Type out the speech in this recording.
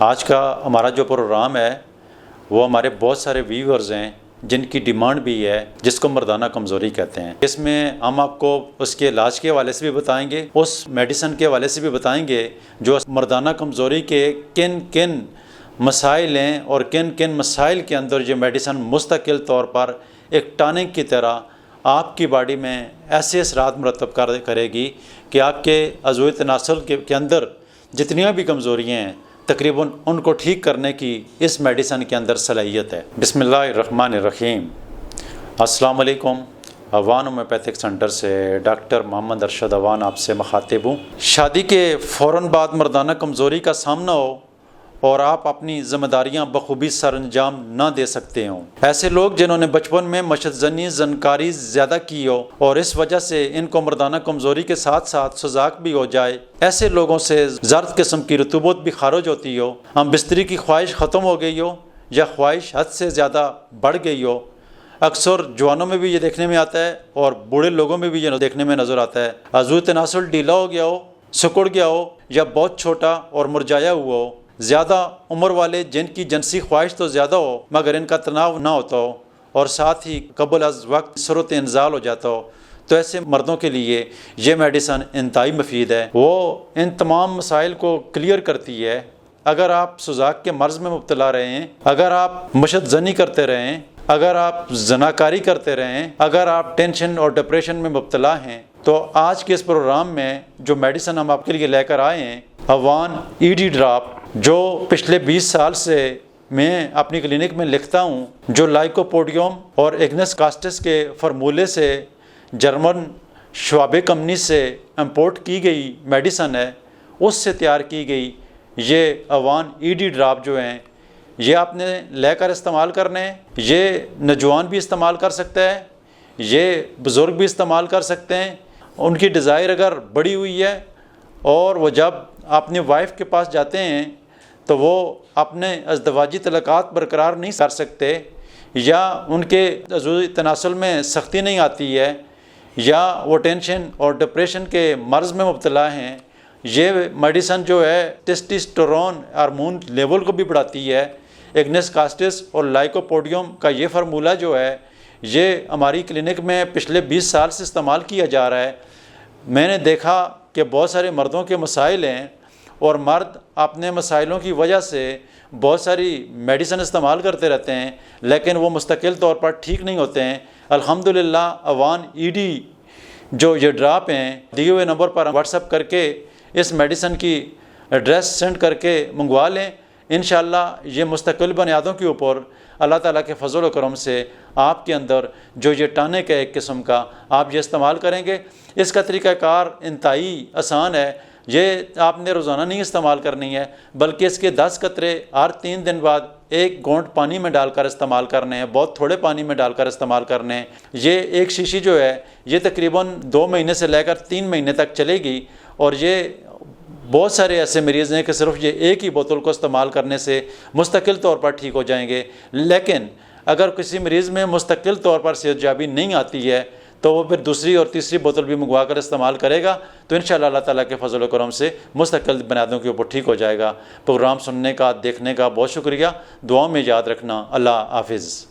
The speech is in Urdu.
آج کا ہمارا جو پروگرام ہے وہ ہمارے بہت سارے ویورز ہیں جن کی ڈیمانڈ بھی ہے، جس کو مردانہ کمزوری کہتے ہیں۔ اس میں ہم آپ کو اس کے علاج کے حوالے سے بھی بتائیں گے، اس میڈیسن کے حوالے سے بھی بتائیں گے جو مردانہ کمزوری کے کن کن مسائل ہیں اور کن کن مسائل کے اندر یہ میڈیسن مستقل طور پر ایک ٹانک کی طرح آپ کی باڈی میں ایسے اثرات مرتب کرے گی کہ آپ کے عضو تناسل کے اندر جتنی بھی کمزوریاں ہیں تقریباً ان کو ٹھیک کرنے کی اس میڈیسن کے اندر صلاحیت ہے۔ بسم اللہ الرحمن الرحیم۔ السلام علیکم۔ عوان ہومیوپیتھک سینٹر سے ڈاکٹر محمد ارشد عوان آپ سے مخاطب ہوں۔ شادی کے فوراً بعد مردانہ کمزوری کا سامنا ہو اور آپ اپنی ذمہ داریاں بخوبی سر انجام نہ دے سکتے ہوں، ایسے لوگ جنہوں نے بچپن میں مشت زنی زنکاری زیادہ کی ہو اور اس وجہ سے ان کو مردانہ کمزوری کے ساتھ ساتھ سزاق بھی ہو جائے، ایسے لوگوں سے زرد قسم کی رطوبت بھی خارج ہوتی ہو، ہم بستری کی خواہش ختم ہو گئی ہو یا خواہش حد سے زیادہ بڑھ گئی ہو۔ اکثر جوانوں میں بھی یہ دیکھنے میں آتا ہے اور بوڑھے لوگوں میں بھی یہ دیکھنے میں نظر آتا ہے، عضو تناسل ڈھیلا ہو گیا ہو، سکڑ گیا ہو یا بہت چھوٹا اور مرجایا ہوا ہو، زیادہ عمر والے جن کی جنسی خواہش تو زیادہ ہو مگر ان کا تناؤ نہ ہوتا ہو اور ساتھ ہی قبل از وقت صورت انزال ہو جاتا ہو، تو ایسے مردوں کے لیے یہ میڈیسن انتہائی مفید ہے۔ وہ ان تمام مسائل کو کلیئر کرتی ہے۔ اگر آپ سزاق کے مرض میں مبتلا رہے ہیں، اگر آپ مشت زنی کرتے رہیں، اگر آپ زناکاری کرتے رہیں، اگر آپ ٹینشن اور ڈپریشن میں مبتلا ہیں، تو آج کے اس پروگرام میں جو میڈیسن ہم آپ کے لیے لے کر آئے ہیں، عوان ای ڈی ڈراپ، جو پچھلے 20 سال سے میں اپنی کلینک میں لکھتا ہوں، جو لائکوپوڈیم اور ایگنس کاسٹس کے فارمولے سے جرمن شعبے کمپنی سے امپورٹ کی گئی میڈیسن ہے، اس سے تیار کی گئی یہ عوان ای ڈی ڈراپ جو ہیں، یہ آپ نے لے کر استعمال کرنے ہیں۔ یہ نوجوان بھی استعمال کر سکتا ہے، یہ بزرگ بھی استعمال کر سکتے ہیں۔ ان کی ڈیزائر اگر بڑی ہوئی ہے اور وہ جب اپنی وائف کے پاس جاتے ہیں تو وہ اپنے ازدواجی تعلقات برقرار نہیں کر سکتے، یا ان کے عضو تناسل میں سختی نہیں آتی ہے، یا وہ ٹینشن اور ڈپریشن کے مرض میں مبتلا ہیں، یہ میڈیسن جو ہے ٹیسٹوسٹیرون ہارمون لیول کو بھی بڑھاتی ہے۔ ایگنس کاسٹس اور لائکوپوڈیم کا یہ فارمولہ جو ہے یہ ہماری کلینک میں پچھلے 20 سال سے استعمال کیا جا رہا ہے۔ میں نے دیکھا کہ بہت سارے مردوں کے مسائل ہیں اور مرد اپنے مسائلوں کی وجہ سے بہت ساری میڈیسن استعمال کرتے رہتے ہیں لیکن وہ مستقل طور پر ٹھیک نہیں ہوتے ہیں۔ الحمدللہ عوان ای ڈی جو یہ ڈراپ ہیں، دیے ہوئے نمبر پر واٹس ایپ کر کے اس میڈیسن کی ایڈریس سینڈ کر کے منگوا لیں۔ انشاءاللہ یہ مستقل بنیادوں کے اوپر اللہ تعالیٰ کے فضل و کرم سے آپ کے اندر جو یہ ٹانک ہے ایک قسم کا، آپ یہ استعمال کریں گے۔ اس کا طریقہ کار انتہائی آسان ہے۔ یہ آپ نے روزانہ نہیں استعمال کرنی ہے بلکہ اس کے 10 قطرے ہر 3 دن بعد 1 گھونٹ پانی میں ڈال کر استعمال کرنے ہیں، بہت تھوڑے پانی میں ڈال کر استعمال کرنے ہیں۔ یہ ایک شیشی جو ہے یہ تقریباً 2 مہینے سے لے کر 3 مہینے تک چلے گی، اور یہ بہت سارے ایسے مریض ہیں کہ صرف یہ ایک ہی بوتل کو استعمال کرنے سے مستقل طور پر ٹھیک ہو جائیں گے۔ لیکن اگر کسی مریض میں مستقل طور پر صحت یابی نہیں آتی ہے تو وہ پھر دوسری اور تیسری بوتل بھی منگوا کر استعمال کرے گا، تو انشاءاللہ اللہ تعالیٰ کے فضل و کرم سے مستقل بنیادوں کے اوپر ٹھیک ہو جائے گا۔ پروگرام سننے کا، دیکھنے کا بہت شکریہ۔ دعاؤں میں یاد رکھنا۔ اللہ حافظ۔